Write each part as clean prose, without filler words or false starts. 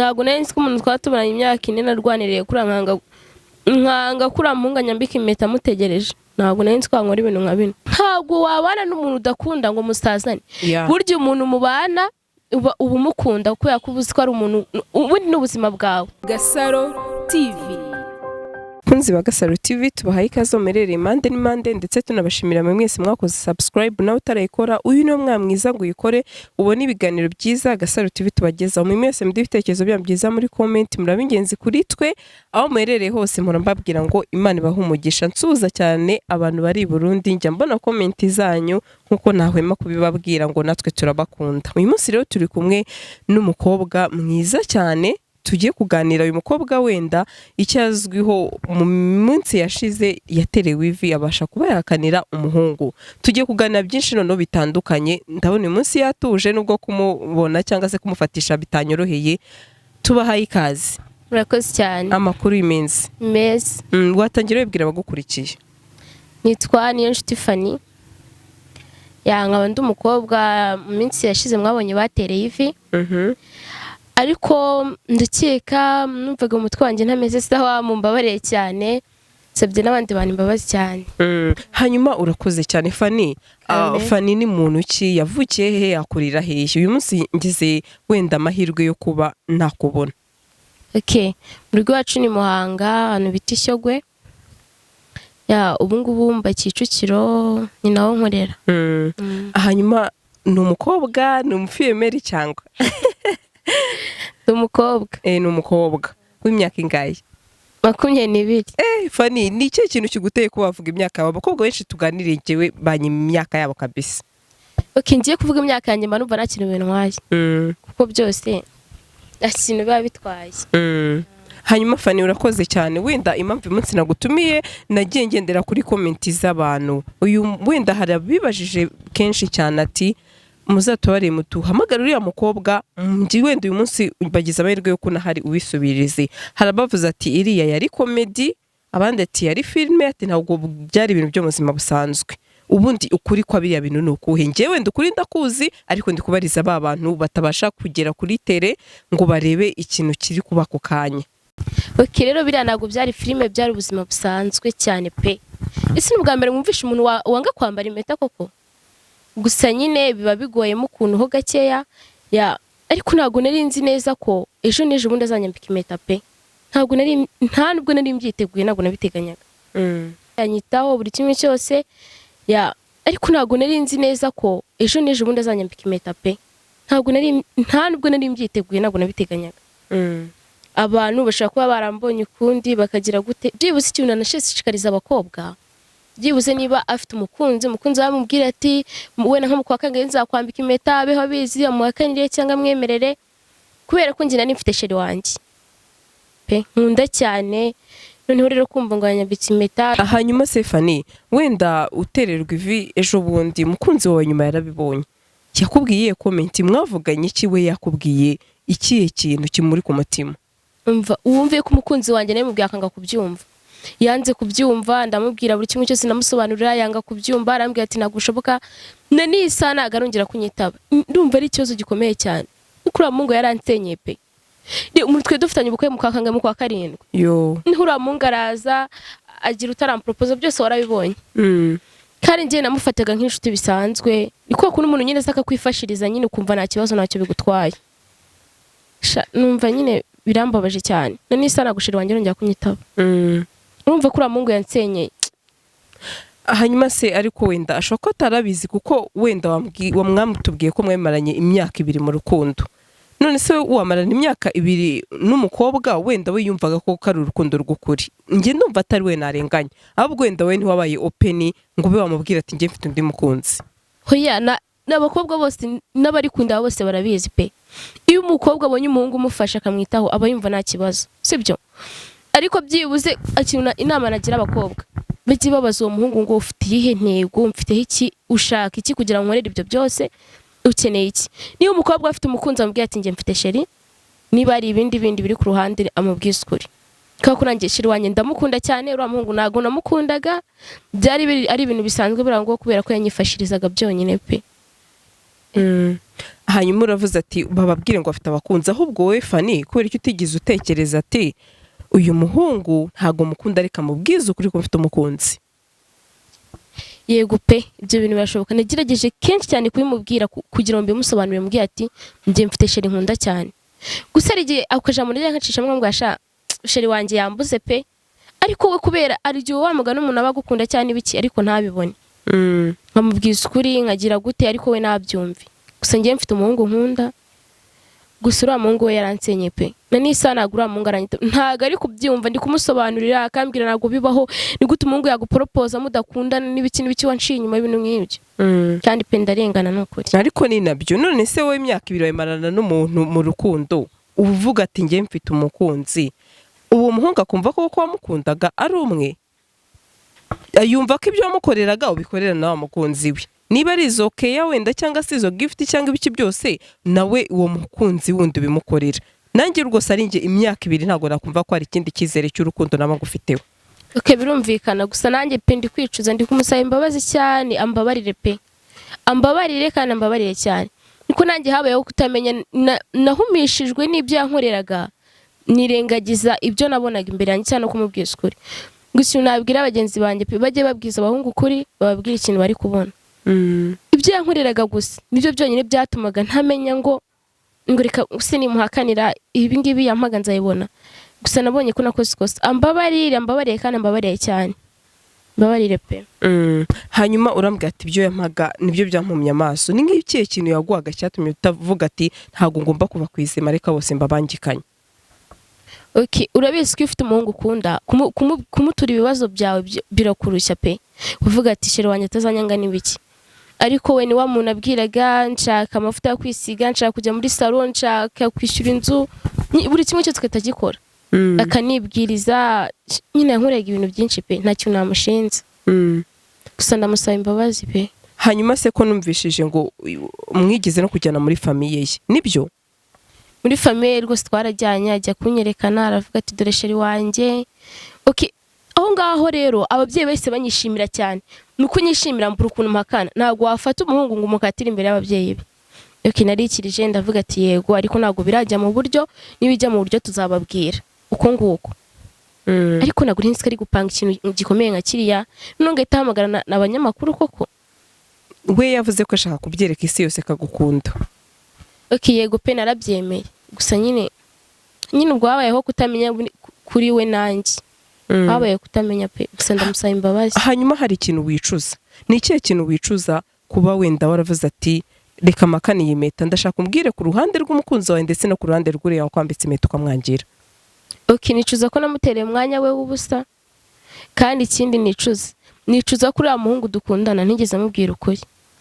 ntabwo nari nzi ko umuntu twatuburanye imyaka 4 narwaniriye kuri nkanga kuri amunganya mbika impeta mutegereje. Ntabwo nari nzi ko nkora ibintu nka bino. Ntabwo wabana n'umuntu udakunda ngo musazane. Burya umuntu mubana uba umukunda kuko yakubuze ko ari umuntu ubundi n'ubuzima bwawe. Gasaro TV. Kunzi ba Gasaro TV tubahaye ikaze merere mande n'imande ndetse tunabashimira mwese mwakoze subscribe nawe utarayikora uyu no mwamwiza ngo uyikore ubone ibiganiro byiza Gasaro TV tubageza mu mwese mudifitekerezo bya byiza muri comment murabingenzi kuri twe aho merere hose murambabwira ngo Imana ibahumugisha nsuza cyane abantu bari i Burundi njya mbona comment zanyu nkuko nahwema kubibabwira ngo natwe turabakunda. Uyu munsi rero turi kumwe n'umukobwa mwiza cyane tugiye kuganira. Uyu mukobwa wenda icyazwiho mu munsi yashize yaterewe ivi abasha kuba yakanira umuhungu. Tugiye kuganira byinshi noneho bitandukanye. Ndabona uyu munsi yatuje nubwo kumubona cyangwa se kumufatisha bitanyoroheye. Tubahaye ikaze. Murakoze cyane. Amakuru y'iminsi meza. Watangira wibwira abagukurikiye. Nitwa Niyonshuti Fanny. Nkaba ndi umukobwa mu minsi yashize mwabonye batereye ivi. Ariko ndakeka numvaga umutwe wanjye ntameze sawa mumbabareye cyane sabye n'abandi bantu imbabazi cyane. Hanyuma urakoze cyane Fanny. Fanny ni muntu ki yavukiye he yakurira hehe? Uyu munsi ngize wenda amahirwe yo kuba nakubona. Mu rugo wacu ni Muhanga hano bita Ishyogwe. Ubu ngubu mba Kicukiro ni naho nkorera. Hanyuma ni umukobwa ni umufiyemeri cyangwa? Umukobwa. Ni umukobwa w'imyaka ingahe? 22. Fanny ni cyo kintu kiguteye ko bavuga imyaka yabo abakobwa benshi tuganiriye jewe banye imyaka yabo kabisa. Ngiye kuvuga imyaka yanjye mba numva nakintu bintwaye. Kuko byose akintu biba bitwaye. Hanyuma Fanny urakoze cyane wenda impamvu umunsi nagutumiye nagiye ngendera kuri comment z'abantu. Uyu wenda harabibajije kenshi cyane ati muzatubare mutuhamagara uriya mukobwa ngi wenda uyu munsi bagize amahirwe yo kuna hari ubisubirize. Harabavuze ati iriya yari comedy abandi ati yari filme ati ntabwo byari ibintu byo muzima busanzwe. Ubundi ukuri kwa biriya bintu nukuhe? Ngiye wenda ukuri ndakuzi ariko ndi kubariza ba bantu batabasha kugera kuri tele ngo barebe ikintu kiri kuba ku kanya. Rero biriya ntabwo byari filme byari ubuzima busanzwe cyane pe. Ese n'ubwa mbere mwumvisha umuntu wanga kwambara impeta koko? Gusa nyine biba bigoyemo ukuntu ho gakeya ariko ntabwo nari nzi neza ko ejo n'ejo bundi azanyambika impeta pe. Nta nubwo nari mbyiteguye ntabwo nabiteganyaga. Yanyitaho buri kimwe cyose ariko ntabwo nari nzi neza ko ejo n'ejo bundi azanyambika impeta pe. Nta nubwo nari mbyiteguye ntabwo nabiteganyaga. Abantu bashaka kuba barambonye ukundi bakagira gute byibuze ikintu nashishikariza abakobwa. Byibuze niba afite umukunzi bamubwira ati wena nko akanga nzakwambika impeta abeho abizi amuhakanire cyangwa mwemerere kubera ko njye nari mfite sheri wanjye pe nkunda cyane. Noneho rero kumva ngo yanyambitse impeta. Hanyuma Fanny wenda utererwa ivi ejo bundi mukunzi wawe nyuma yarabibonye yakubwiye comment mwavuganye iki we yakubwiye ikihe kintu kimuri ku mutima? Wumve ko umukunzi wanjye nawe mubwiye akanga kubyumva. Yanze kubyumva ndamubwira buri kimwe cyose namusobanurira yanga kubyumva arambwira ati ntabwo ushoboka nisana agarongera kunyitaba. Ndumva ari ikibazo gikomeye cyane. Ukura Mungu yaransenye pe. Umutwe dufitanye ubukwe mu kakanga mu kwa 7. Nkura Mungu araza agira utarampropoza byose warabibonye. Kandi ngiye namufataga nk'inshuti bisanzwe. Niko kuno umuntu nyine saka kwifashiriza nyine ukumva nta kibazo ntacyo bigutwaye. Numva nyine birambabaje cyane. Nisana gushira wanjye rongera kunyitaba. Urumva kuri Mungu yansenyeye. Hanyuma ariko wenda ashaka atarabizi kuko wenda wamwamutubwiye ko mwemaranye imyaka 2 mu rukundo. None se wamarana imyaka 2 n'umukobwa wenda we yumvaga ko ari urukundo rw'ukuri. Nge ndumva atari we narenganya. Ahubwo wenda we ntiwabaye open ngo be wamubwira ati nge mfite undi mukunzi. Hoya n'abakobwa bose n'abari kunda bose barabizi pe. Iyo umukobwa abonye umuhungu umufasha akamwitaho aba yumva nta kibazo. Sibyo? Ariko byibuze akina inama nagira abakobwa biki babaza uwo muhungu ngo ufite ihe ntego mfite iki ushaka iki kugira ngo nkorere ibyo byose ukeneye iki. Niyo umukobwa afite umukunzi amubwira ati nge mfite sheri niba ari ibindi biri ku ruhande amubwiza ukuri. Kwa kurangiye sheri wanjye ndamukunda cyane uriya muhungu ntago namukundaga byari ari ibintu bisanzwe birango kubera ko yanyifashirizaga byonyine pe. hanyuma uravuze ati bababwire ngo afite abakunzi, ahubwo wowe Fanny kubera icyo utigeze utekereza ati uyu muhungu ntago mukunda reka mubwize ukuri ko afite umukunzi? Yego pe, ibyo bintu birashoboka. Nagerageje kenshi cyane kubimubwira kugira ngo bimusobanurire, mubwiye ati njye mfite sheri nkunda cyane. Gusa ari igihe akajambo rya nkacisha mwe mbwasha sheri wanjye yambuze pe, ariko we kubera ari igihe wamugana umuntu abagukunda cyane ibiki ariko ntabibone. Nkamubwiza ukuri nkagira gute ariko we nabyumve. Gusa njye mfite umuhungu nkunda, gusa uriya muhungu we yaransenye pe. Na nisa nagura muhungu aranyita ntago ari kubyumva, ndi kumusobanurira akambwira ntago bibaho, ni gute umuhungu yagupropose mudakundana n'ibiki wanciye inyuma y'ibintu nk'ibyo. Kandi pe ndarengana n'ukuri. Ariko ni nabyo. None se wowe imyaka 2 wayimarana n'umuntu mu rukundo, uvuga ati njye mfite umukunzi, uwo muhungu akumva ko wamukundaga ari umwe, yumva ko ibyo wamukoreraga ubikorera na wa mukunzi we. Niba ari izo keya wenda cyangwa se izo gift cyangwa ibiki byose, nawe uwo mukunzi wundi bimukorera. Nanjye rwose ari nge imyaka 2 ntago nakumva ko ari ikindi kizere cy'urukundo naba ngufiteho. Okay, birumvikana. Gusa nanjye pe ndi kwicuza, ndi kumusaba imbabazi cyane, ambabarire pe, ambabarire kandi ambabarire cyane. Niko nanjye habayeho kutamenya, nahumishijwe n'ibyo yankoreraga, nirengagiza ibyo nabonaga imbere yanjye cyane kumubwiza ukuri. Gusa nabwira abagenzi banjye pe bajye babwiza abahungu ukuri, bababwira ikintu bari kubona. Ibyo yankoreraga gusa nibyo byonyine byatumaga ntamenya ngo reka sinimuhakanira ibi ngibi yampaga nzayibona. Gusa nabonye ko nakoze ikosa, ambabarire kandi ambabarire cyane, mbabarire pe. Hanyuma urambwira ati ibyo yampaga nibyo byampumye amaso. Ni nk'ikihe kintu yaguhaga cyatumye utavuga ati ntago ngomba kuva kwizema reka bose mbabangikanye? Okay, urabizi ko ufite umuhungu ukunda kumutura ibibazo byawe birakurushya pe, uvuga ati sheri wanjye atazanyanga n'ibiki. Ariko we ni wa muntu abwiraga nshaka amavuta yo kwisiga, nshaka kujya muri salon, nshaka kwishyura inzu, buri kimwe cyose tukatagikora. Akanibwiriza nyine yankoreraga ibintu byinshi pe, nta kintu namushinze. Gusa ndamusaba imbabazi pe. Hanyuma se ko numvishije ngo mwigeze no kujyana muri famiye ye, nibyo? Muri famiye rwose twarajyanye, ajya kunyerekana aravuga ati dore sheri wanjye. Okay, aho ngaho rero ababyeyi bese banyishimira cyane. Nuko nyishimira mbura ukuntu mpakana, ntago wafata umuhungu ngo umukatire imbere y'ababyeyi be. Okay, narikirije ndavuga ati yego, ariko ntago birajya mu buryo, nibijya mu buryo tuzababwira uko nguko. Ariko naguri nzi ari gupanga ikintu gikomeye nka kiriya, none ngahita hamagara n'abanyamakuru koko. We yavuze ko ashaka kubyereka isi yose kagukunda. Okay, yego pe narabyemeye. Gusa nyine ubwo habayeho kutamenya kuri we nanjye. Habaye kutamenya pe, gusa ndamusaba imbabazi. Hanyuma hari ikintu wicuza? Ni ikihe kintu wicuza kuba wenda waravuze ati reka makani impeta, ndashaka umbwire ku ruhande rw'umukunzi wawe ndetse no ku ruhande rw'uriya wakwambitse impeta ukamwangira? Okay, nicuza ko namutereye umwanya we w'ubusa, kandi ikindi nicuza kuri uriya muhungu dukundana ntigeze amubwira ukuri.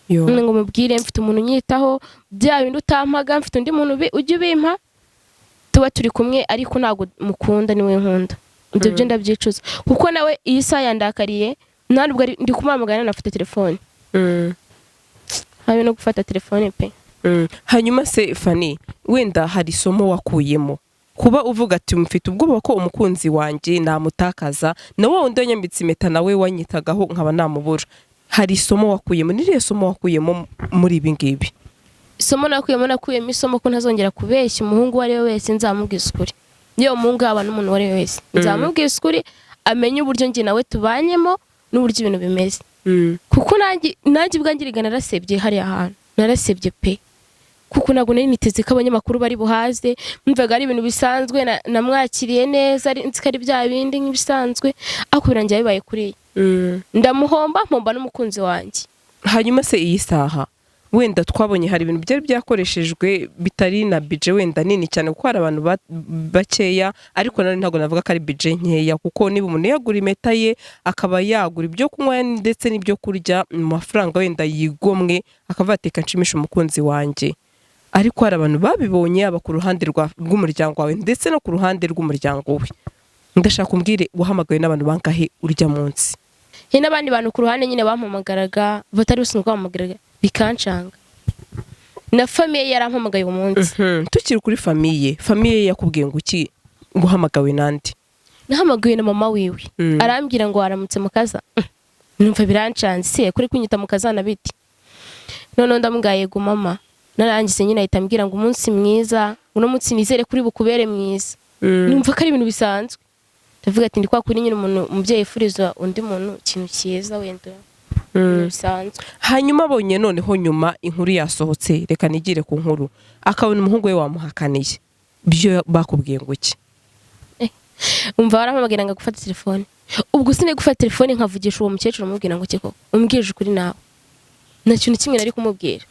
None ngo mubwire mfite umuntu unyitaho, bya bindi utampaga mfite undi muntu ujye ubimpa, tuba turi kumwe ariko ntago mukunda niwe nkunda. Ibyo byo ndabyicuza kuko nawe iyi saa yandakariye, ntabwo ndi kumamagana nafite telefone. Habe no gufata telefone pe. Hanyuma se Fanny, wenda hari isomo wakuyemo kuba uvuga ati mfite ubwoba ko umukunzi wanjye namutakaza, na wowe ndanyambitse impeta nawe wanyitagaho nkaba namubura. Hari isomo wakuyemo? Niriye somo wakuyemo muri ibi ngibi? Isomo nakuyemo isomo ko ntazongera kubeshya umuhungu wari we wese, nzamubwiza ukuri. Niyo umuhungu aba n'umuntu wari we wese, nzamubwiza ukuri, amenye uburyo njye nawe tubanyemo n'uburyo ibintu bimeze. Kuko nanjye ubwangiriga narasebye hariya hantu, narasebye pe. Kuko ntabwo nari niteze ko abanyamakuru bari buhaze, mvuga ari ibintu bisanzwe, namwakiriye neza, nzikari bya bindi nk'ibisanzwe, ariko birangiye bibaye kuri ndamuhomba n'umukunzi wanjye. Hanyuma se iyi saha wenda twabonye hari ibintu byari byakoreshejwe bitari na budget wenda nini cyane, kuko hari abantu bakeya, ariko nari ntago navuga ko ari budget nkeya, kuko niba umuntu yagura impeta ye akaba yagura ibyo kunywa ndetse n'ibyo kurya mu mafaranga wenda yigomwe, akavateka nshimisha umukunzi wanjye. Ariko hari abantu babibonye aba ku ruhande rw'umuryango wawe ndetse no ku ruhande rw'umuryango we. Ndashaka kumbwire wahamagaye n'abantu bangahe urya munsi? N'abandi bantu ku ruhande nyine bampamagaraga batari usinzwe bampamagaraga bikancanga. Na famiye yarampamagaye umunsi. Tukiri kuri famiye yakubwiye ngo iki guhamagawe nandi? Nahamagaye na mama wiwe. Arambwira ngo aramutse mukaza. Numva birancanze, se kuri kunyita mukazana biti. none ndamubwiye yego mama narangize nyine ahita ambwira ngo umunsi mwiza uno munsi nizere kuri bukubere mwiza numva ko ari ibintu bisanzwe ndavuga ati ndi kwa kuri nyine umuntu umubyeyi yifuriza undi muntu ikintu cyiza wenda bisanzwe. Hanyuma abonye noneho nyuma inkuru yasohotse reka nigire ku nkuru akabona umuhungu we wamuhakaniye byo bakubwiye ngo iki? Umva barampamagara ngo gufata telefone ubwo sine gufata telefone nkavugisha uwo mukecuru umubwira ngo kiko umbwije ukuri nawe nta kintu kimwe nari kumubwira.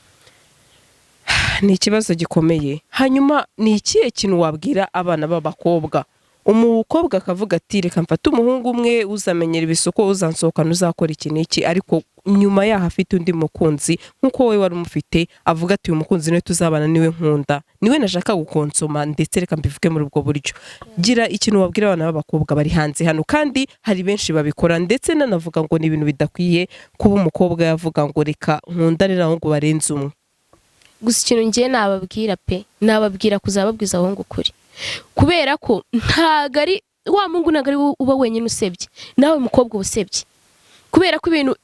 Ni ikibazo gikomeye. Hanyuma ni ikihe kintu wabwira abana b'abakobwa? Umukobwa akavuga ati reka mfate umuhungu umwe uzamenyera ibisuko uzansohokana uzakora iki n'iki ariko nyuma yaho afite undi mukunzi nkuko we wari umufite avuga ati uyu mukunzi niwe tuzabana niwe nkunda niwe nashaka gukonsoma ndetse reka mbivuge muri ubwo buryo. Gira ikintu wabwira abana b'abakobwa bari hanze hano kandi hari benshi babikora ndetse nanavuga ngo ni ibintu bidakwiye kuba umukobwa yavuga ngo reka nkundane ahubwo barenze umwe. Gusa ikintu ngiye nababwira pe nababwira kuzababwiza ahubwo ukuri kubera ko ntago ari wa mungu ntago ari uba wenyine usebye nawe mukobwa usebye kubera ko ibintu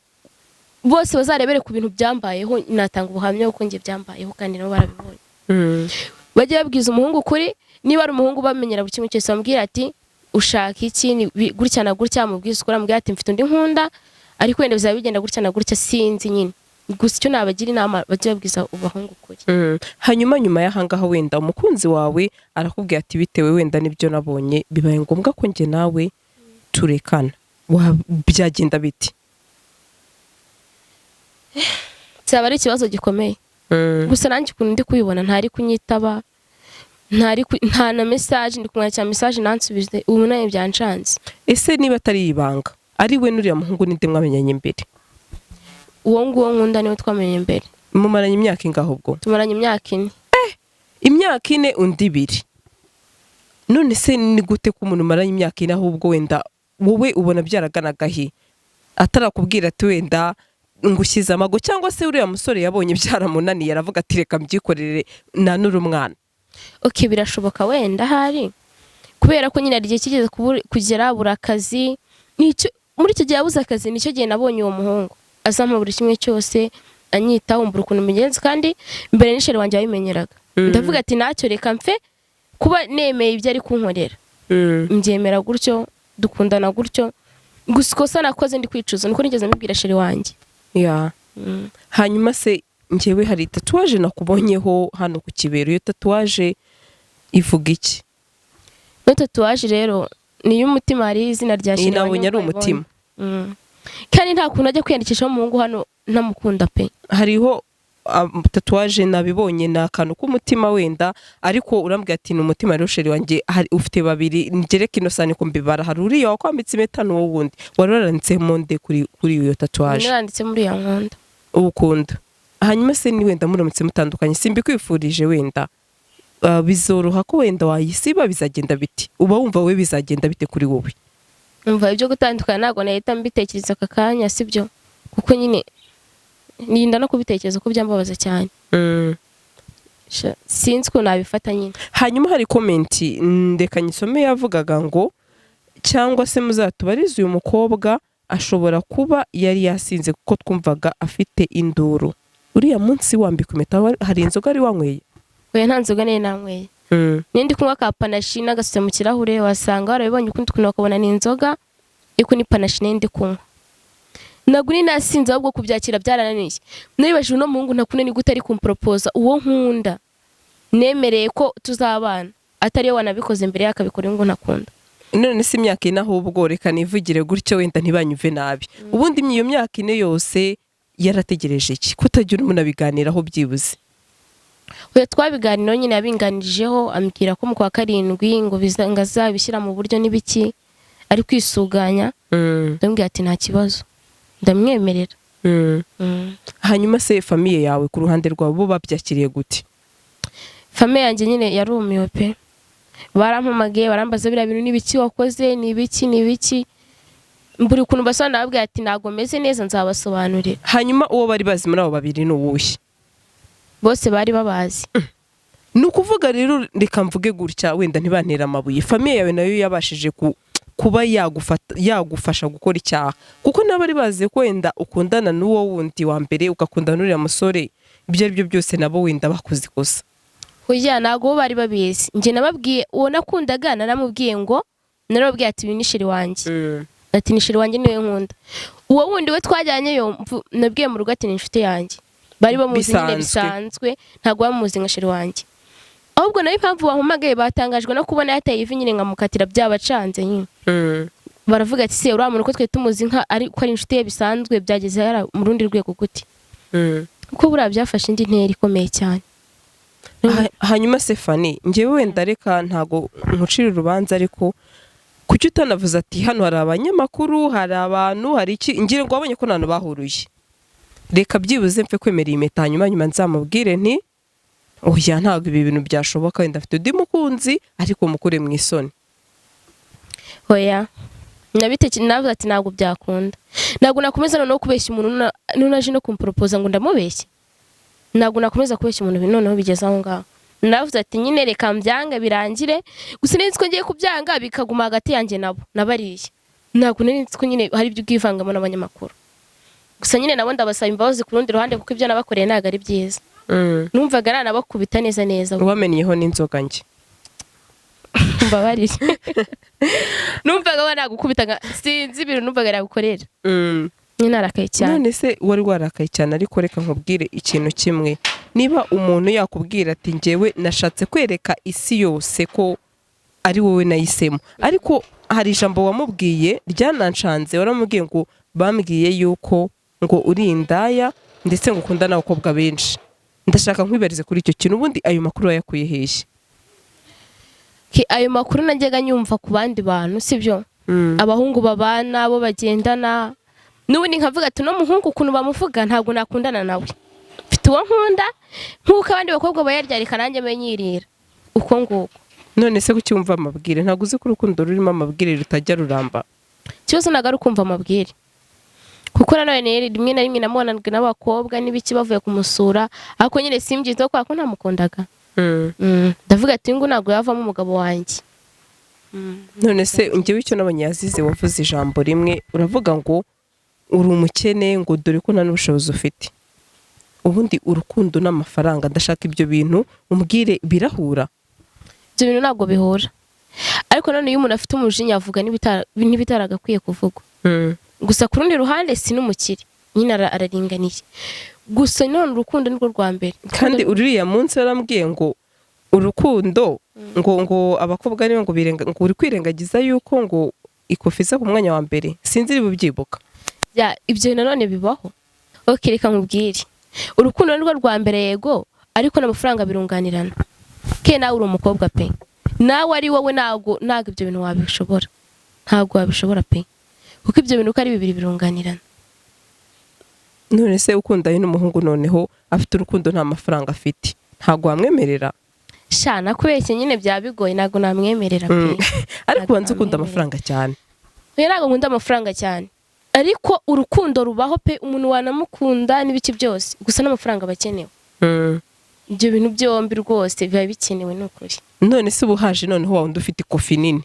bose bazarebere ku bintu byambayeho natanga ubuhamya uko ngiye byambayeho kandi nabo barabibonye. Bajye babwiza umuhungu kuri niba ari umuhungu bamenyera buri kimwe cyose bambwira ati ushaka iki gutya na gutya mubwiza ukora mbwira ati mfite undi nkunda ariko wenda bizaba bigenda gutya na gutya sinzi nyine gusa icyo nabagira inama bajye babwiza ubahungu kuri. Hanyuma nyuma y'ahangaha wenda umukunzi wawe arakubwira ati bitewe wenda nibyo nabonye bibaye ngombwa ko nge nawe turekana byagenda biti? Cyaba ari ikibazo gikomeye gusa nanjye ukuntu ndi kubibona ntari kunyitaba nta na message ndi kumwakira message nansubize ubu naye byancanze. Ese niba atari ibanga ari we nuriya muhungu ninde mwamenyanye imbere? Uwo nguwo nkunda niwe twamenye imbere. Mumaranye imyaka ingaho ubwo? Tumaranye imyaka 4. Imyaka 4 undi 2. None se ni gute ko umuntu maranye imyaka 4 ahubwo wenda wowe ubona byaraganagahi atarakubwira ati wenda ngushyize amago cyangwa se uriya musore yabonye byaramunaniye aravuga ati reka mbyikorere nanura umwana? Okay birashoboka wenda hari kubera ko nyine arigiye kigeze kugera burakazi nicyo muri icyo gihe abuze akazi nicyo gihe nabonye uwo muhungu azampa buri kimwe cyose anyita umbura ukuntu mugenzi kandi mbere n'isheri wanjye yabimenyeraga ndavuga ati nacyo reka mfe kuba nemeye ibyo ari kunkorera mbyemera gutyo dukundana gutyo gusa ikosa nakoze ndi kwicuza niko nigeze mbibwira sheri wanjye. Hanyuma se njyewe hari tatuwaje nakubonyeho hano ku kibero iyo tatuwaje ivuga iki? No tatuwaje rero ni y'umutima hari izina rya sheri wanjye nabonye ari umutima kandi nta kuntu ajya kwiyandikishaho umuhungu hano ntamukunda pe. Hariho tatuwaje nabibonye na akantu k'umutima wenda ariko urambwira ati ni umutima rero sheri wanjye ufite 2 ngereka ino sane ko mbibara hari uriya wakwambitse impeta n'uwo wundi wari waranditse monde kuri iyo tatuwaje? Naranditse muri ya nkunda ubukunda. Hanyuma se ni wenda muramutse mutandukanye simbikwifurije wenda bizoroha ko wenda wayisiba bizagenda biti uba wumva we bizagenda bite kuri wowe? Umva ibyo gutandukana ntago nahita mbitekereza aka kanya sibyo kuko nyine ninda no kubitekereza ko byambabaza cyane. Sinzi ko nabifata nyine. Hanyuma hari comment ndeka nyisome yavugaga ngo cyangwa se muzatubarize uyu mukobwa ashobora kuba yari yasinze kuko twumvaga afite induru. Uriya munsi wambika impeta hari inzoga ari wanyweye? Oya nta nzoga nene nanyweye. Nindi kunywa ka panashi n'agasuse mu kirahure wasanga warabibonye ukundi kuntu bakabona ni inzoga iko ni panashi nindi kunywa. Naguri nasinze ahubwo kubyakira byarananiye. Naribaje uno muhungu ntakunani gute ari kumpropoza uwo nkunda. Nemereye ko tuzabana atari yo wanabikoze mbere yakabikora ngo ntakunda. None se imyaka 4 ahubwo reka nivugire gutyo wenda ntibanyuve nabi. Ubundi iyo myaka 4 yose yarategereje iki kutagira umuntu abiganiraho byibuze? Oya twabiganiraho nyine yabinganijeho ambwira ko mu kwa 7 ngo bizangazabishyira mu buryo nibiki ari kwisuganya. Ndambwira ati nta kibazo ndamwemerera. Hanyuma se famiye yawe ku ruhande rwabo babyakiriye gute? Famiye yanjye nyine yarumiwe pe. Barampamagaye barambaza bira bintu nibiki wakoze nibiki mburi kuntu basana babwiye ati nago meze neza nzabasobanurira. Hanyuma uwo bari bazi muri abo 2 n'uwushye? Bose bari babazi. Nukuvuga rero reka mvuge gutya wenda ntibantera amabuye famiye yawe nayo yabashije kuba yagufasha gukora icyaha kuko nabari baze ko wenda ukundana n'uwo wundi wa mbere ugakundana n'uriya musore ibyo ari byo byose nabo wenda bakoze ikosa. Hoya ntago bari babizi. Nje nababwiye uwo nakundaga naramubwiye ngo narababwiye ati uyu ni sheri wanjye. Ati ni sheri wanjye niwe nkunda. Uwo wundi we twajyanye yo nabwiye mu rugo ati ni inshuti yanjye. Bari bamuzi nyine bisanzwe ntago bamuzi nka sheri wanjye. Ahubwo nayo impamvu bampamagaye batangajwe no kubona yateye ivi nyine nkamukatira byabacanze nyine. Baravuga ati se uriya muntu ko twe tumuzi nka ari ko ari inshuti ye bisanzwe byageze yara mu rundi rwego guti. Kuko buriya byafashe indi ntera ikomeye cyane. Hanyuma Stefani ngewe wenda reka ntago nkucira urubanza ariko kuki utanavuze ati hano hari abanyamakuru hari abantu hari iki ngire ngo wabonye ko nano bahuruye reka byibuze mfe kwemera impeta hanyuma nzamubwire nti oya ntago ibi bintu byashoboka wenda afite undi mukunzi ariko mukure mu isoni. Oya navuze ati ntago byakunda. Ntago nakomeza no kubeshya umuntu nunaje no kumpropose ngo ndamubeshye. Ntago nakomeza kubeshya umuntu noneho bigeze aho ngaho. Navuze ati nyine reka mbyanga birangire gusa nzi ko ngiye kubyanga bikaguma hagati yanjye nabo nabariye. Ntago nzi ko nyine hari ibyo bwivangamo n'abanyamakuru. Gusa nyine nabo ndabasaba imbabazi ku rundi ruhande kuko ibyo nabakoreye ntago ari byiza. Numvaga arana bakubita neza. Wamenyeho n'inzoga nge. Mbabarire. Numvaga wana gukubita sinzi ibintu numvaga yagukorera. Ni narakaye cyane. None se wari warakaye cyane ariko reka nkubwire ikintu kimwe. Niba umuntu yakubwira ati ngewe nashatse kwereka isi yose ko ari wowe nayisemo ariko hari ijambo wamubwiye ryananshanze waramubwiye ngo bambwiye yuko ngo uri indaya ndetse ngo ukunda n'abakobwa benshi. Ndashaka nkwibarize kuri icyo kintu ubundi ayo makuru yakuye hehe? Ayo makuru najyaga nyumva ku bandi bantu sibyo? Abahungu babana abo bagendana n'ubundi nkavuga ati no muhungu ukuntu bamuvuga ntabwo nakundana nawe. Mfite uwo nkunda nkuko abandi bakobwa bayaryarika nanjye menyirira uko nguko. None se kucyumva amabwire ntabwo uzi ko urukundo rurimo amabwire rutajya ruramba. Cyose nagaru kumva amabwire. Kuko nanone rimwe na rimwe namubonanaga n'abakobwa n'ibiki bavuye kumusura ariko nyine simbyito kwa ko ntamukundaga. Ndavuga ati ngo ntago yavamo umugabo wanjye. None se ngewe icyo n'abanyazize wavuze ijambo rimwe uravuga ngo uri umukene ngo dore ko nta n'ubushobozi ufite. Ubundi urukundo n'amafaranga ndashaka ibyo bintu umbwire birahura. Ibyo bintu ntabwo bihura. Ariko none iyo umuntu afite umujinya avuga n'ibitaragakwiye kuvugwa. Gusa ku rundi ruhande si n'umukire nyine araringaniye. Gusa none urukundo nirwo rwa mbere. Kandi uriya munsi yarambwiye ngo urukundo ngo abakobwa niyo ngo uri kwirengagiza yuko ngo ikofiza ku mwanya wa mbere sinzi iri bubyibuka. Ya ibyo nanone bibaho. Okay reka nkubwire. Urukundo nirwo rwa mbere yego ariko n'amafaranga birunganirana. Ke nawe uri umukobwa pe. Nawe ari wowe ntago ibyo bintu wabishobora. Ntago wabishobora pe. Kuko ibyo bintu ko ari bibiri birunganirana. None se ukunda n'umuhungu noneho afite urukundo nta mafaranga afite ntago wamwemerera? Shana kubeshye nyine byabigoye ntago namwemerera pe. Ariko wanze ukunda amafaranga cyane. Oya ntago nkunda amafaranga cyane. Ariko urukundo rubaho pe umuntu wanamukunda n'ibiki byose gusa n'amafaranga bakenewe. Ibyo bintu byombi rwose biba bikenewe n'ukuri. None se ubuhaje noneho wundi ufite ikofi nini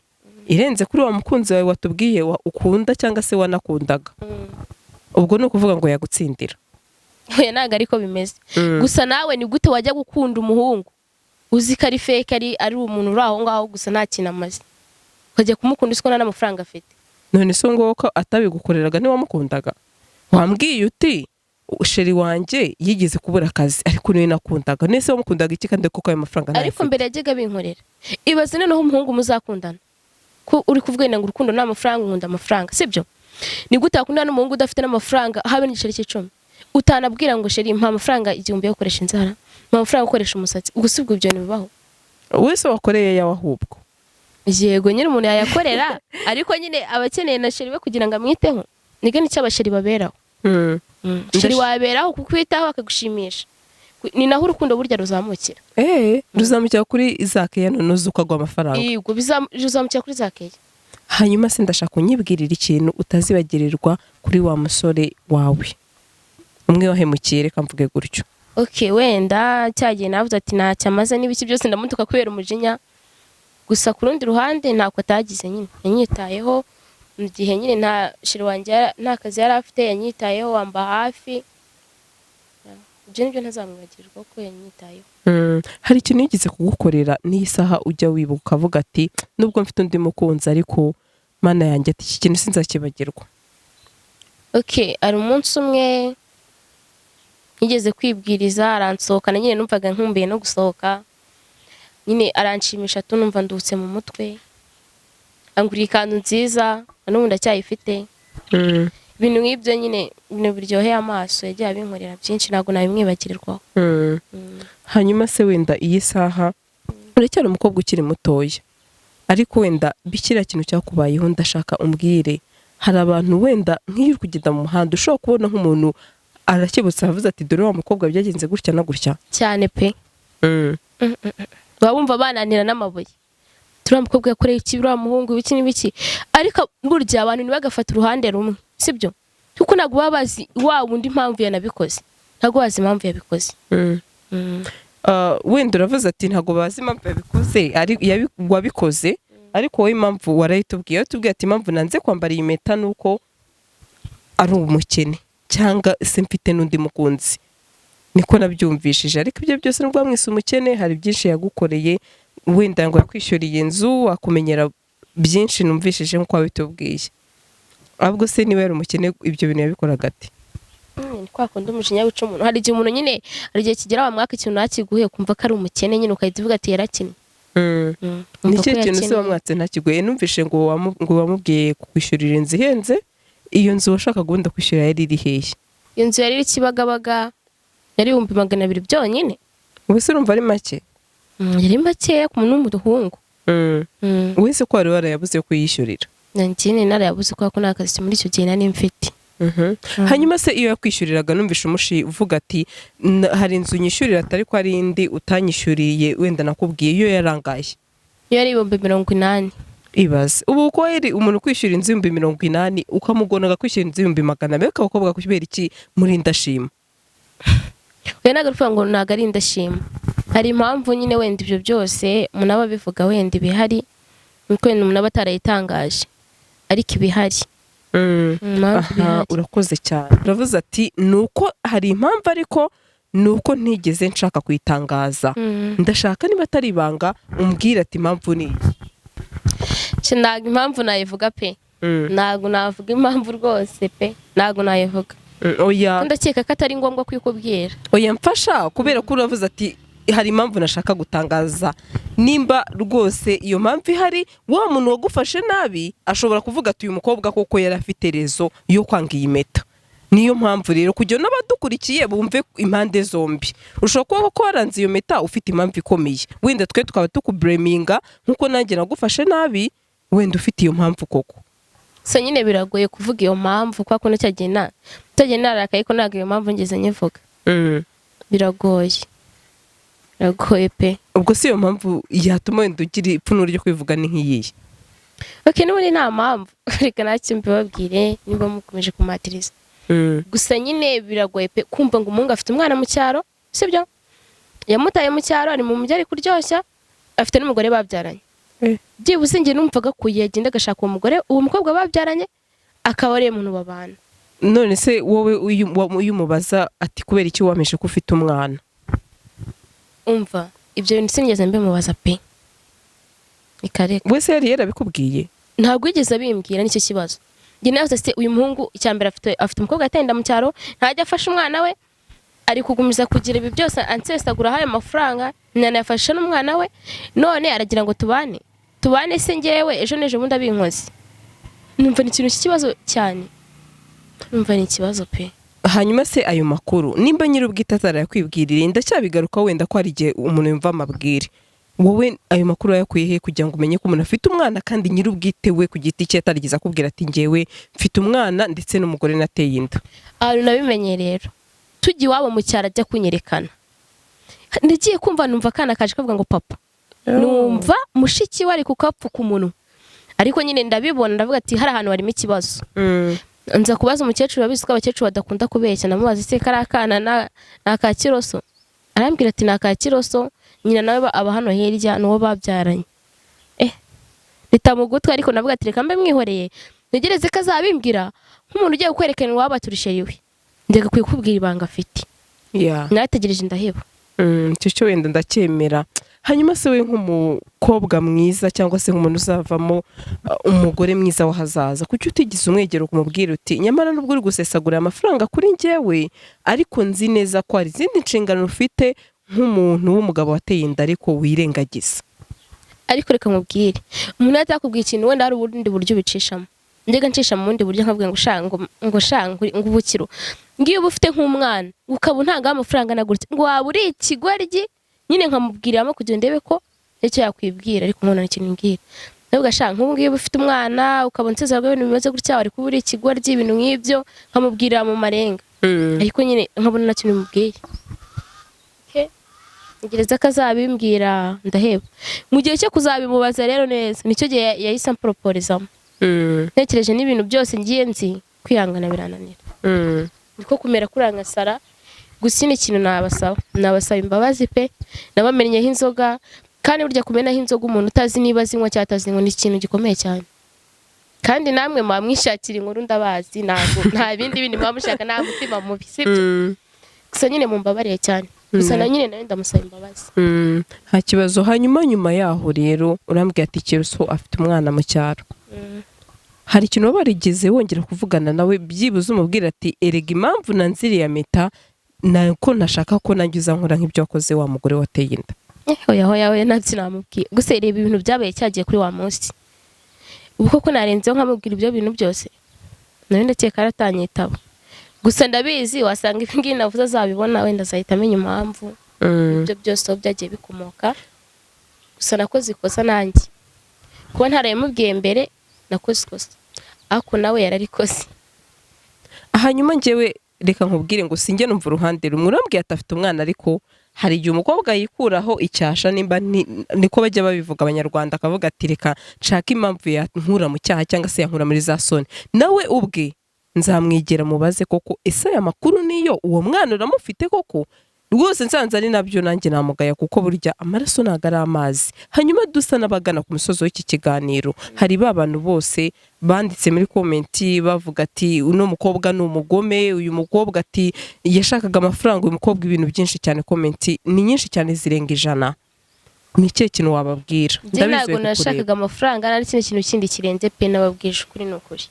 irenze kuri wa mukunzi wawe watubwiye ukunda cyangwa se wanakundaga. Ubwo no kuvuga ngo yagutsindira. Oya ntago ariko bimeze. Gusa nawe ni gute wajya gukunda umuhungu uzi ko ari fake ari umuntu uri aho ngaho gusa nta kintu amaze ukajya kumukunda uzi ko nta n'amafaranga afite. None se ngo ko atabigukoreraga ni wamukundaga? Wambwiye uti sheri wanjye yigeze kubura akazi ariko niwe nakundaga. Nese wamukundaga iki kandi koko ayo mafaranga nta? Ariko mbere yajyaga binkorera. Ibaze noneho umuhungu muzakundana ko uri kuvuga ngo urukundo n'amafaranga nkunda amafaranga sibyo? Ni gute akundana n'umuhungu udafite n'amafaranga habe n'igiceri cy'icumi utanabwira ngo sheri mpa amafaranga 1000 yo gukoresha inzara mpa amafaranga gukoresha umusatsi gusubwa ibyo bibaho? Wese wakoreye yawe ahubwo. Yego nyine umuntu yayakorera ariko nyine abakeneye na sheri we kugira ngo amwiteho nige nicyo abasheri baberaho. Sheri waberaho kukwitaho akagushimisha ni naho urukundo burya ruzamukira. Ruzamukira kuri Zakeya none uzukagwa amafaranga. Yego bizamukira kuri Zakeya. Hanyuma se ndashaka unyibwirira ikintu utazibagirirwa kuri wa musore wawe umwe wahemukiye reka mvuge gutyo. Okay wenda cyagiye navuze ati nacyamaze n'ibiki byose ndamutuka kubera umujinya. Gusa ku rundi ruhande ntako atagize nyine yanyitayeho mu gihe nyine nta shiri wanjye nta kazi yari afite yanyitayeho wamba hafi. ibyo nibyo ntazamwibagirwa ko yanyitayeho. Hari ikintu yigeze kugukorera n'iyi saha ujya wibuka ukavuga ati nubwo mfite undi mukunzi ariko mana yanjye ati iki kintu sinzakibagirwa? Okay, ari umunsi umwe nigeze kwibwiriza aransohokana, nyine numvaga nkumbuye no gusohoka, nyine aranshimisha numva ndutse mu mutwe, angurira ikanzu nziza n'ubu ndacyayifite. Ibintu nk'ibyo nyine ibintu biryoheye amaso yagiye abinkorera byinshi, ntabwo nabimwibagirirwaho. Hanyuma se wenda iyi saha uracyari umukobwa ukiri mutoya, ariko wenda bikira kintu cyakubayeho ndashaka umbwire. Hari abantu wenda nk'iyo uri kugenda mu muhanda ushobora kubona nk'umuntu arakebutse aravuze ati dore wa mukobwa byagenze gutya na gutya cyane pe. Bumva bananira n'amabuye, turiya mukobwa yakoreye iki, uriya muhungu ibiki n'ibiki, ariko burya abantu ntibagafata uruhande rumwe, sibyo? Kuko ntabwo baba bazi wa wundi impamvu yanabikoze, ntabwo bazi impamvu yabikoze. Wenda uravuze ati ntabwo bazi impamvu yabikoze, wabikoze, ariko wowe impamvu warayitubwiye. Watubwiye ati impamvu nanze kwambara iyi impeta nuko ari umukene cyangwa se mfite n'undi mukunzi, niko nabyumvishije. Ariko ibyo byose nubwo wamwise umukene hari byinshi yagukoreye, wenda ngo yakwishyuriye inzu, akumenyera byinshi numvishije nk'uko wabitubwiye. Ahubwo se niba yari umukene ibyo bintu yabikoraga ati? Ni kwa kundi umujinya wica umuntu. Hari igihe umuntu nyine, hari igihe kigera wamwaka ikintu nakiguhe kumva ko ari umukene, nyine ukahita uvuga ati yarakinnye. Ni cyo kintu se wamwatse ntakiguhe? Numvishe ngo wamubwiye kukwishyurira inzu ihenze. Iyo nzu washakaga ubundi kwishyura yari iri hehe? Iyo nzu yari iri Kibagabaga, yari 200,000 byonyine. Ubu se urumva ari make? Yari makeya ku muntu w'umuhungu. Wese ko wari warayabuze kuyishyurira? Njye narayabuze kuko nta kazi muri icyo gihe nari mfite. Hanyuma se iyo yakwishyuriraga numvishe umushi uvuga ati hari inzu nyishyurira atari ko ari indi utanyishyuriye wenda nakubwiye iyo yarangaye? Iyo yari 80,000. Ibaze ubu ko yari umuntu kwishyura inzu 80,000 ukamugonaga kwishyura inzu 200,000, bakabakobwa kubera iki muri ndashima? We nagarufa ngo naga ari ndashima. Hari impamvu nyine wenda ibyo byose umuntu aba bivuga wenda ibihari, nuko wenda umuntu aba atarayitangaje, ariko ibihari. Urakoze cyane. Uravuze ati nuko hari impamvu ariko nuko ntigeze nshaka kuyitangaza. Ndashaka niba atari ibanga umbwira ati impamvu ni iki? Ntabwo impamvu nayivuga pe. Ntabwo navuga impamvu rwose pe, ntabwo nayivuga. Oya, ndakeka ko atari ngombwa kwikubwira. Oya mfasha, kubera ko uravuze ati hari impamvu nashaka gutangaza. Nimba rwose iyo mpamvu ihari, wa muntu wagufashe nabi ashobora kuvuga ati uyu mukobwa koko yari afite rezo yo kwanga iyi impeta. Niyo mpamvu rero kugira n'abadukurikiye bumve impande zombi. Ushobora kuba ko waranze iyo impeta ufite impamvu ikomeye, wenda twe tukaba tukubreminga nkuko nanjye nagufashe nabi, wenda ufite iyo mpamvu koko. So nyine biragoye kuvuga iyo mpamvu kwa kuno cyagena narakaye ko ntabwo iyo mpamvu ngeze nyivuga. Biragoye pe. Ubwo si iyo mpamvu yatuma wenda ugira ipfunwe ryo kwivuga ni nk'iyihe? Okay, n'ubundi nta mpamvu reka nacyo mbibabwire niba mukomeje kumatiriza. Gusa nyine biragoye pe kumva ngo umuhungu afite umwana mu cyaro, sibyo? Yamutaye mu cyaro ari mu mujyi ari kuryoshya, afite n'umugore babyaranye. Byibuze nge numvaga ko yagenda agashaka uwo mugore, uwo mukobwa babyaranye akaba ari umuntu babana. None se wowe uyumubaza ati kubera iki wameshe ko ufite umwana? Umva ibyo bintu sinigeze mbimubaza pe. Ikareka. Wese yari yarabikubwiye? Ntabwo yigeze abimbwira nicyo kibazo. Nge nawe se uyu muhungu icyambere afite umukobwa atenda mu cyaro, ntajya afasha umwana we, ari kugumiza kugira ibi byose ansesagura haye amafaranga, nyana yafasha n'umwana we, none aragira ngo tubane se ngewe ejo nejo bundi abinkoze. Numva ni ikintu cy'ikibazo cyane. Numva ni ikibazo pe. Hanyuma se ayo makuru nimba nyir'ubwite atarayakwibwirira, ndacyabigaruka wenda ko ari igihe umuntu yumva amabwire. Wowe ayo makuru yakuye he kugira ngo umenye ko umuntu afite umwana kandi nyir'ubwite we ku giti cye atarigeze akubwira ati ngewe mfite umwana ndetse n'umugore nateye inda? Nabimenye rero tujye iwabo mu cyaro ajya kunyerekana. Ndagiye kumva numva kana kaje kavuga ngo papa, numva mushiki we ari kukapfuka umuntu, ariko nyine ndabibona ndavuga ati hari ahantu harimo ikibazo. Nza kubaza umukecuru, abizi ko abakecuru badakunda kubeshya, namubaza ise karakana naka Kiroso. Arambwira ati naka Kiroso, nyina nawe aba hano hirya n'uwo babyaranye. Bitamugutwa, ariko navuga ati reka mbe mwihoreye ntegereze ko azabimbwira nk'umuntu ugiye kwerekana iwabo aturisheriwe, ndega kwikubwira ibanga afite. Yeah. nategereje ndaheba. Cyo wenda ndacyemera. Hanyuma se we nk'umukobwa mwiza cyangwa se nk'umuntu uzavamo umugore mwiza w'ahazaza, kuki utigize umwegero kumubwira uti nyamara nubwo uri gusesagura amafaranga kuri njyewe ariko nzi neza ko hari izindi nshingano ufite nk'umuntu w'umugabo wateye inda ariko wirengagiza. Ariko reka mubwire, umuntu atakubwiye ikintu wenda hari ubundi buryo bicishamo. Ndega ncisha mu bundi buryo nkavuga ngo shango ubukiro. Ngiye ubufite nk'umwana ukaba ntanga amafaranga nagurutse ngo waba uri ikigoryi, nyine nkamubwiramo kugira ndebe ko icyo yakwibwira ariko nkona ikintu ngira. Ndavuga shango nk'ubu ngiye ubufite umwana ukaba nseza ngo ibintu bimaze gutya wari kuba uri ikigoryi ibintu nk'ibyo nkamubwira mu marenga. Ariko nyine nkabona nta kintu mubwiye. Ngereza kazabimbwira ndaheba. Mu gihe cyo kuzabimubaza rero neza nicyo gihe yahise amporoporizamo. Ntekereje n'ibintu byose ngiye nzi kwihangana birananira. Niko kumera kurangasara. Gusa ni ikintu nabasaba imbabazi pe. Nabamenyeho inzoga kandi burya kumenaho inzoga umuntu utazi niba zinywa cyangwa atazinywa ni ikintu gikomeye cyane. Kandi namwe mwamwishakira inkuru ndabazi nta bindi mwamushaka nta mutima mubi sibyo. Gusa nyine mumbabariye cyane. Gusa na nyine nawe ndamusaba imbabazi. Nta kibazo. Hanyuma nyuma yaho rero urambwira ati Kiruso afite umwana mu cyaro. Hari ikintu barigeze wongera kuvugana nawe byibuze umubwira ati erega impamvu nanziriye meta nako nashaka ko nangiza nkora nk'ibyo wakoze wa mugore wateye inda. Oya ntabyo namubwiye. Gusa reba ibintu byabaye cyagiye kuri wa munsi. Ubwo ko narenzeho nkamubwira ibyo bintu byose. Nawe ndakeka aratanyitaba. Gusa ndabizi wasanga ibingi navuze azabibona wenda azahita amenya impamvu. Ibyo byose aho byagiye bikomoka. Gusa nakoze ikosa nanjye. Kuba ntarayimubwiye mbere nakoze ikosa. Ako nawe yararikoze. Hanyuma njyewe reka nkubwire ngo sinjye numva uruhande rumwe. Urambwiye atafite umwana ariko hari igihe umukobwa yikuraho icyasha nimba niko bajya babivuga abanyarwanda akavuga ati reka nshaka impamvu yankura mu cyaha cyangwa se yankura muri za soni. Nawe ubwe nzamwegera mubaze koko ese aya makuru niyo uwo mwana uramufite koko rwose nsanze ari nabyo nanjye namugaya kuko burya amaraso ntago ari amazi. Hanyuma dusa n'abagana ku musozo w'iki kiganiro hari bantu bose banditse muri komenti bavuga ati uno mukobwa ni umugome, uyu mukobwa ati yashakaga amafaranga, uyu mukobwa ibintu byinshi cyane. Komenti ni nyinshi cyane zirenga 100. Ni cyo kintu wababwira? Ntabwo nashakaga amafaranga nari kintu kindi kirenze pe nababwije ukuri n'ukuri.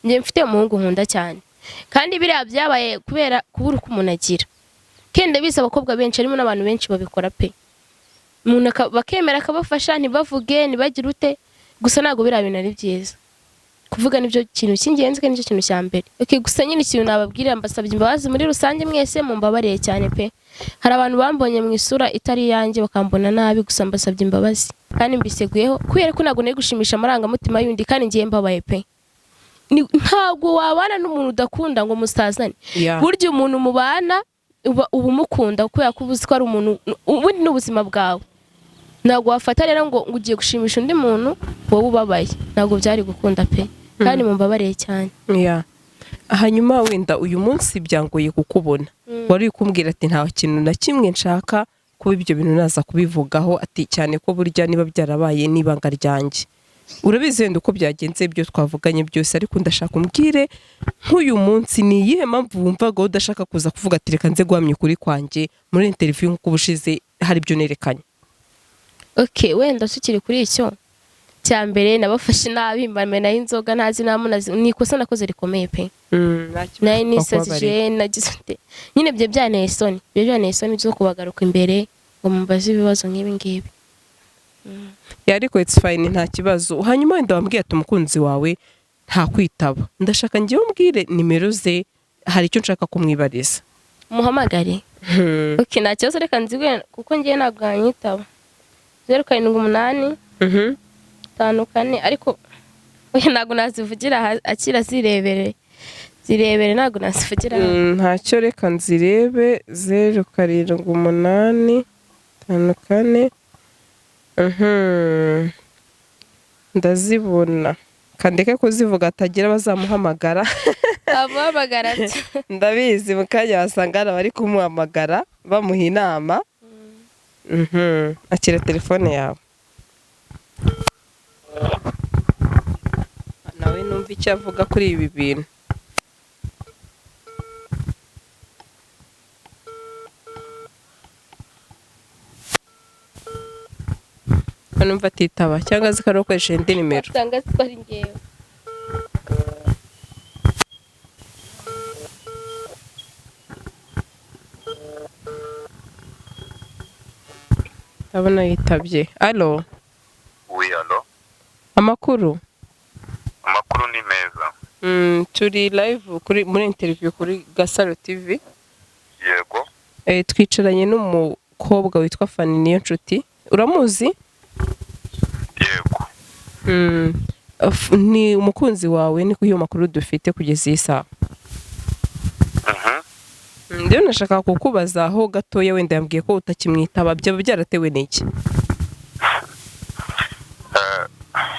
Njye mfite umuhungu nkunda cyane kandi biriya byabaye kubera kubura uko umuntu agira. Kende biza abakobwa benshi arimo n'abantu benshi babikora pe. Umuntu bakemera akabafasha ntibavuge ntibagira ute. Gusa ntago biriya bintu ari byiza. Kuvuga nibyo kintu cy'ingenzi kandi nicyo kintu cya mbere. Gusa nyine ikintu nababwira mbasabye imbabazi muri rusange mwese mumbabariye cyane pe. Hari abantu bambonye mu isura itari yanjye bakambona nabi gusa mbasabye imbabazi. Kandi mbiseguyeho kubera ko ntago nari gushimisha amarangamutima y'undi kandi ngiye mbabaye pe. Ntago wabana n'umuntu udakunda ngo musazane. Burya umuntu mubana uba umukunda kuko yakubuze ko ari umuntu ubundi n'ubuzima bwawe. Ntago wafata rero ngo ugiye gushimisha undi muntu wowe ubabaye. Ntago byari gukunda pe. Kandi mumbabariye cyane. Hanyuma wenda uyu munsi byangoye kukubona. Wari kumbwira ati nta kintu na kimwe nshaka kuba ibyo bintu naza kubivugaho ati cyane ko burya niba byarabaye nibanga ryanjye. Urabizi wenda uko byagenze ibyo twavuganye byose ariko ndashaka umbwire nk'uyu munsi ni iyihe mpamvu wumvaga udashaka kuza kuvuga ati reka nze guhamya ukuri kwanjye muri interview nk'uko ubushize hari ibyo nerekanye. Wenda tukiri kuri icyo cya mbere nabafashe nabi mbamenaho inzoga ntazi namunazi nikosa nakoze rikomeye pe. Naye nisazije nagize ute nyine bye byanteye isoni byo kubagaruka imbere ngo mubaze ibibazo nk'ibi ngibi. Ariko it's fine nta kibazo. Hanyuma wenda wambwiye ati umukunzi wawe nta kwitaba. Ndashaka ngiye umbwire nimero ze hari icyo nshaka kumwibariza. Muhamagare. Nta kibazo reka nzigwe kuko ngiye ntabwo anyitaba. 078 54 ariko ntabwo nazivugira akira zirebere ntabwo nazivugira. Ntacyo reka nzirebe 078 54 ndazibona kandeke kuzivuga atagira bazamuhamagara. Amuhamagara ndabizi mukanya wasanga bari kumuhamagara bamuha inama. Akira telefone yawe nawe numva icyo avuga kuri ibi bintu. numva atitaba cyangwa azi ko ari ukoresha indi nimero. usanga azi ko ari njyewe. Ndabona yitabye. Allo, Alo, amakuru? amakuru ni meza. Turi live muri interview kuri Gasaro TV. Yego, Twicaranye n'umukobwa witwa Fanny niyo nshuti. Uramuzi? yego. Ni umukunzi wawe, ni kuyo makuru dufite kugeza iyi saha. Ndio nashaka kukubaza aho gatoya, wenda yambwiye ko utakimwitaba, byaba byaratewe n'iki?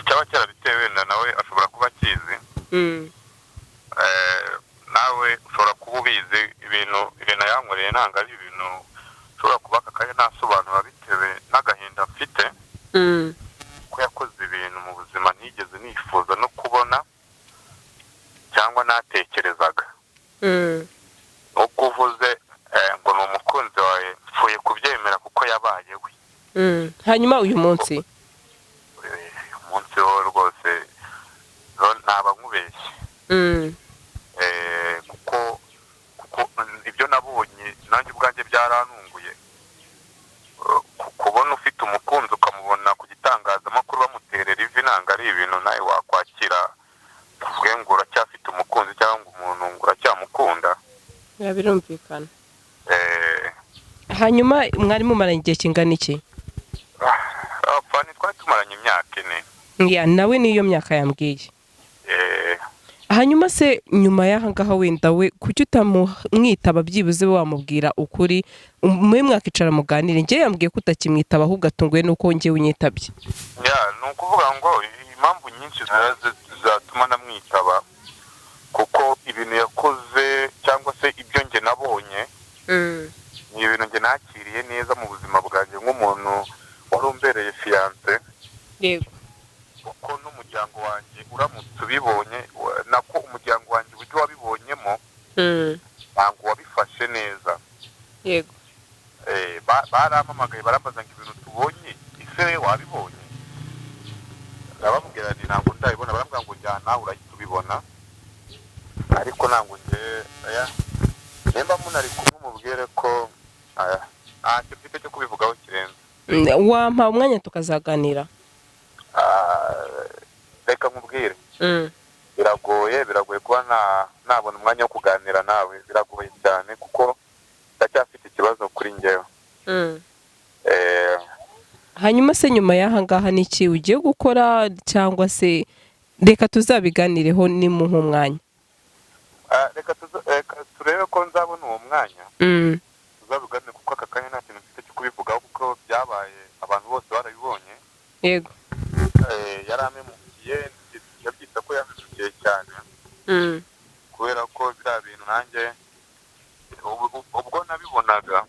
Cyaba cyarabitewe nawe ashobora kuba akizi. Nawe ushobora kuba ubizi ibintu yankoreye ntabwo ari ibintu ushobora kuba akakanya ntasobanura bitewe n'agahinda mfite. Ko yakoze ibintu mu buzima ntigeze nifuza no kubona cyangwa natekerezaga. Uko uvuze ngo ni umukunzi wawe, mfuye kubyemera kuko yabaye we. Hanyuma uyu munsi Umunsi wo rwose ntaba nkubeshye. Kuko ibyo nabonye nanjye ubwanjye byarantunguye. Kubona ufite umukunzi ukamubona ku gitangazamakuru bamuterera ivi ntabwo ari ibintu nawe wakwakira tuvuge ngo uracyafite umukunzi cyangwa umuntu ngo uracyamukunda. birumvikana. Hanyuma mwari mumaranye igihe kingana iki? Twari tumaranye imyaka 4. Ya, nawe niyo myaka yambwiye. Hanyuma se nyuma y'aha ngaha wenda we kuki utamwitaba byibuze wamubwira ukuri, mwe mwakicara muganire? Ngiye yambwiye ko utakimwitaba ahubwo atunguye nuko ngiye unyitabye. Ni ukuvuga ngo impamvu nyinshi zatuma namwitaba, kuko ibintu yakoze cyangwa se ibyo nge nabonye ni ibintu nge nakiriye neza mu buzima bwanjye nk'umuntu wari umbereye fiance. Yego. Kuko n'umuryango wanjye uramutse ubibonye, nako umuryango wanjye uburyo wabibonyemo ntabwo wabifashe neza. Yego. Barampamagaye barambaza ngo ibintu tubonye ise wabibonye? Ndababwira nti ntabwo ndabibona. Barambwira ngo njyana urahita ubibona, ariko ntabwo nimba munari kumwe mubwire ko ntacyo mfite cyo kubivugaho kirenze. Wampa umwanya tukazaganira? Reka nkubwire, biragoye kuba nabona umwanya wo kuganira nawe. Biragoye cyane kuko ndacyafite ikibazo kuri njyewe. Hanyuma se nyuma y'aha ngaha niki ugiye gukora, cyangwa se reka tuzabiganireho nimuha umwanya? Reka turebe ko nzabona uwo mwanya tuzabiganire, kuko aka kanya nta kintu mfite cyo kubivugaho kuko byabaye, abantu bose barabibonye. Yego. Yaramemukiye, yabyita ko yamemukiye cyane. Kubera ko biriya bintu nanjye ubwo nabibonaga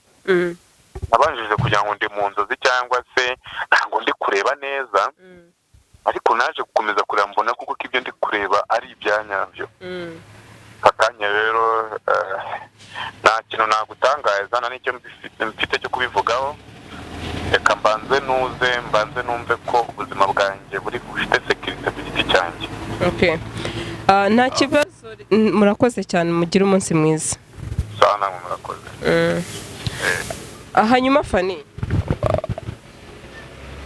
nabanjije kugira ngo ndi mu nzozi cyangwa se ntabwo ndi kureba neza, ariko naje gukomeza kureba mbona kuko ibyo ndi kureba ari ibyanyabyo. Akanya rero nta kintu nagutangariza, nta n'icyo mfite cyo kubivugaho. Reka mbanze numve ko ubuzima bwanjye buri bufite sekirite ku giti cyanjye. Okay. Nta kibazo, murakoze cyane, mugire umunsi mwiza. Sawa, namwe murakoze. Hanyuma Fanny,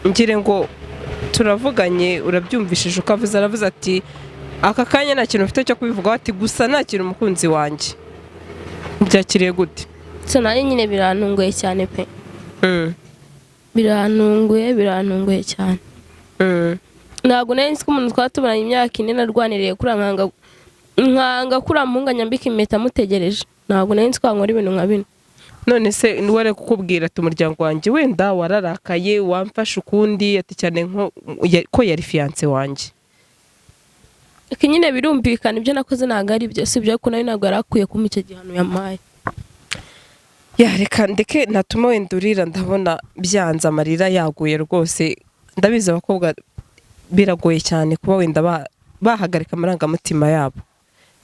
ngire ngo turavuganye, urabyumvishije ukavuze, aravuze ati aka kanya nta kintu ufite cyo kubivugaho, ati gusa nta kintu umukunzi wanjye. Byakiriye gute? So nayo nyine birantunguye cyane pe. Birantunguye cyane. Ntabwo nari nzi ko umuntu twatumaranye imyaka 4 narwaniriye kuri nkanga kuri amunganya mbika impeta mutegereje. Ntabwo nari nzi ko nkora ibintu nka bino. None se niware kukubwira ati umuryango wanjye wenda wararakaye wamfasha ukundi, ati cyane ko yari fiance wanjye. Nyine birumvikana ibyo nakoze ntabwo ari byo, si byo ko nayo ntabwo yarakwiye kuma icyo gihano yamaye. Ya, reka ndeke natuma wenda urira, ndabona byanze amarira yaguye rwose. Ndabizi abakobwa biragoye cyane kuba wenda bahagarika amarangamutima yabo.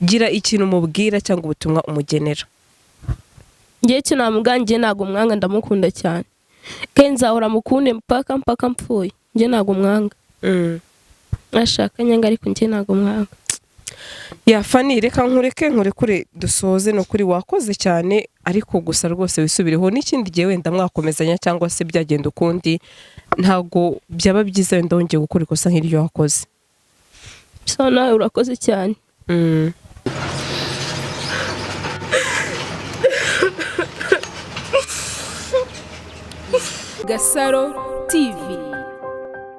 Gira ikintu mubwira cyangwa ubutumwa umugenera. Ngiye cyo namugangiye ntago mwanga, ndamukunda cyane. Kenza ora mukunde mpaka mpfuye. njye ntago mwanga ashaka nyanga ariko njye ntago mwanga. Fani reka nkurekure dusoze no kuri wakoze cyane ariko gusa rwose wisubireho n'ikindi gihe wenda mwakomezanya cyangwa se byagenda ukundi ntago byaba byiza wenda wongeye gukora ikosa nk'iryo wakoze. So nawe urakoze cyane. Gasaro TV.